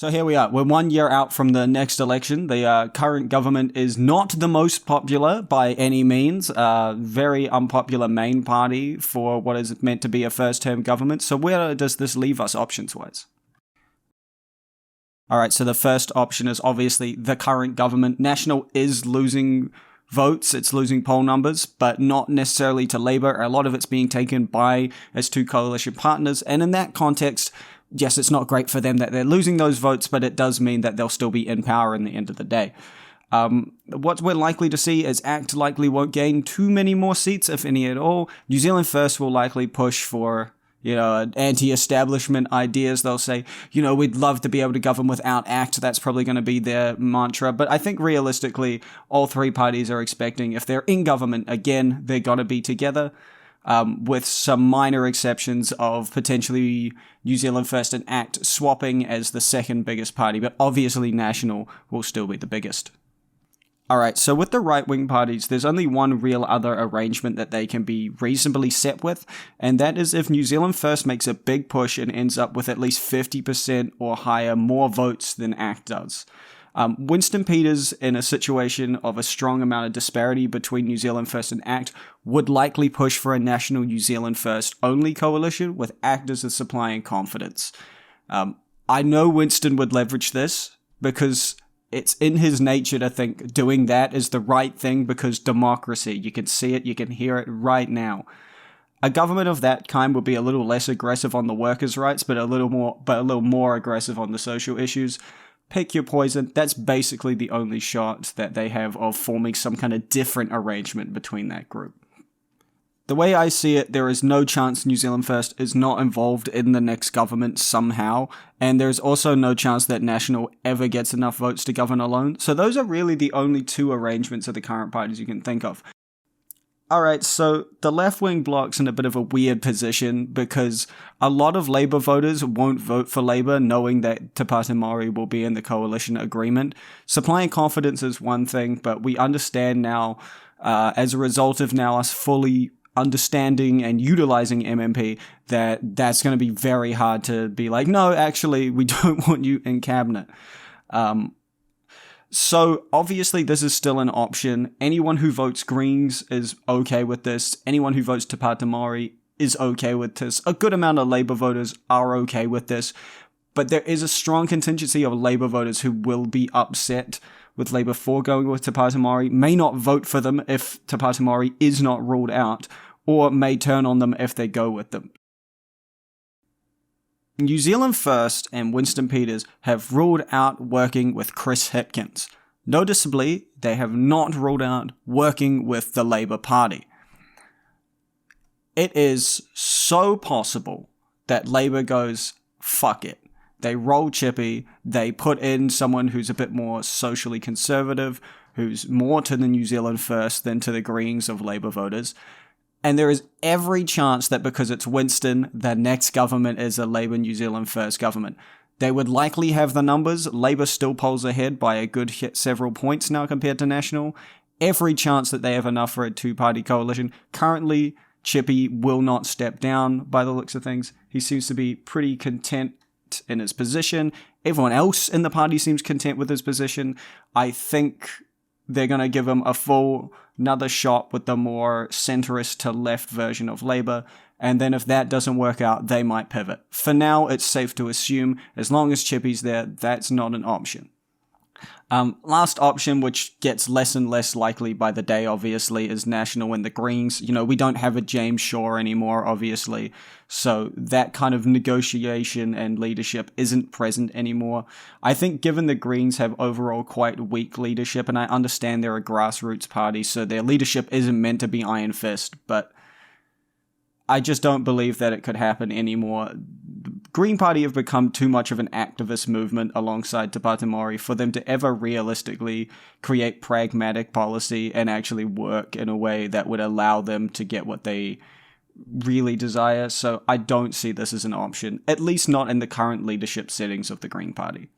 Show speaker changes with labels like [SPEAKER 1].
[SPEAKER 1] So here we are. We're 1 year out from the next election. The current government is not the most popular by any means. Very unpopular main party for what is meant to be a first-term government. So where does this leave us options-wise? All right, so the first option is obviously the current government. National is losing votes, it's losing poll numbers, but not necessarily to Labour. A lot of it's being taken by its two coalition partners. And in that context, yes, it's not great for them that they're losing those votes, but it does mean that they'll still be in power in the end of the day. What we're likely to see is ACT likely won't gain too many more seats, if any at all. New Zealand First will likely push for, anti-establishment ideas. They'll say, we'd love to be able to govern without ACT. That's probably going to be their mantra. But I think realistically, all three parties are expecting if they're in government, again, they're going to be together. With some minor exceptions of potentially New Zealand First and ACT swapping as the second biggest party, but obviously National will still be the biggest. Alright, so with the right-wing parties, there's only one real other arrangement that they can be reasonably set with, and that is if New Zealand First makes a big push and ends up with at least 50% or higher more votes than ACT does. Winston Peters, in a situation of a strong amount of disparity between New Zealand First and ACT, would likely push for a national New Zealand First only coalition with ACT as the supplying confidence. I know Winston would leverage this because it's in his nature to think doing that is the right thing because democracy. You can see it, you can hear it right now. A government of that kind would be a little less aggressive on the workers' rights, but a little more aggressive on the social issues. Pick your poison. That's basically the only shot that they have of forming some kind of different arrangement between that group. The way I see it, there is no chance New Zealand First is not involved in the next government somehow, and there's also no chance that National ever gets enough votes to govern alone. So those are really the only two arrangements of the current parties you can think of. Alright, so the left-wing bloc's in a bit of a weird position because a lot of Labour voters won't vote for Labour knowing that Te Pāti Māori will be in the coalition agreement. Supplying confidence is one thing, but we understand now, as a result of now us fully understanding and utilizing MMP, that's going to be very hard to be like, no, actually, we don't want you in cabinet. So, obviously, this is still an option. Anyone who votes Greens is okay with this. Anyone who votes Te Pāti Māori is okay with this. A good amount of Labour voters are okay with this. But there is a strong contingency of Labour voters who will be upset with Labour foregoing with Te Pāti Māori, may not vote for them if Te Pāti Māori is not ruled out, or may turn on them if they go with them. New Zealand First and Winston Peters have ruled out working with Chris Hipkins. Noticeably, they have not ruled out working with the Labour Party. It is so possible that Labour goes, fuck it. They roll Chippy, they put in someone who's a bit more socially conservative, who's more to the New Zealand First than to the Greens of Labour voters. And there is every chance that because it's Winston, the next government is a Labour New Zealand First government. They would likely have the numbers. Labour still polls ahead by a good several points now compared to National. Every chance that they have enough for a two-party coalition. Currently, Chippy will not step down by the looks of things. He seems to be pretty content in his position. Everyone else in the party seems content with his position. I think they're going to give him another shot with the more centrist to left version of Labour, and then if that doesn't work out, they might pivot. For now, it's safe to assume, as long as Chippy's there, that's not an option. Last option, which gets less and less likely by the day, obviously, is National and the Greens. We don't have a James Shaw anymore, obviously, so that kind of negotiation and leadership isn't present anymore. I think given the Greens have overall quite weak leadership, and I understand they're a grassroots party, so their leadership isn't meant to be iron fist, but I just don't believe that it could happen anymore. Green Party have become too much of an activist movement alongside Te Pāti Māori for them to ever realistically create pragmatic policy and actually work in a way that would allow them to get what they really desire. So I don't see this as an option, at least not in the current leadership settings of the Green Party.